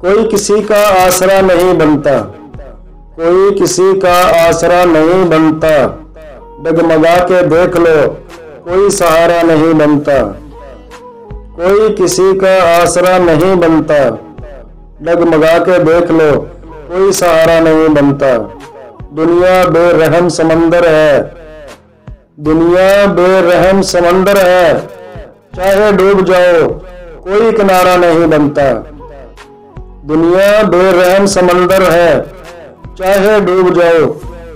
कोई किसी का आसरा नहीं बनता, कोई किसी का आसरा नहीं बनता, डगमगा के देख लो कोई सहारा नहीं बनता। कोई किसी का आसरा नहीं बनता, डगमगा के देख लो कोई सहारा नहीं बनता। दुनिया बेरहम समंदर है, दुनिया बेरहम समंदर है, चाहे डूब जाओ कोई किनारा नहीं बनता। दुनिया बेरहम समंदर है, चाहे डूब जाओ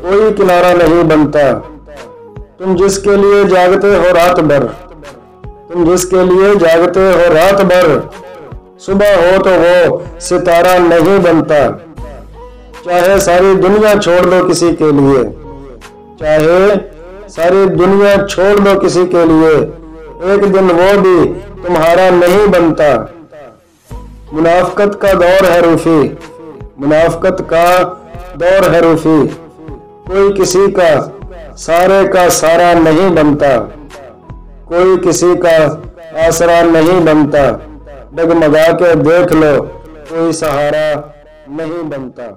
कोई किनारा नहीं बनता। तुम जिसके लिए जागते हो रात भर, तुम जिसके लिए जागते हो रात भर, सुबह हो तो वो सितारा नहीं बनता। चाहे सारी दुनिया छोड़ दो किसी के लिए, चाहे सारी दुनिया छोड़ दो किसी के लिए, एक दिन वो भी तुम्हारा नहीं बनता। मुनाफकत का दौर है रूफी, मुनाफकत का दौर है रूफी, कोई किसी का सारे का सारा नहीं बनता। कोई किसी का आसरा नहीं बनता, डगमगा के देख लो कोई सहारा नहीं बनता।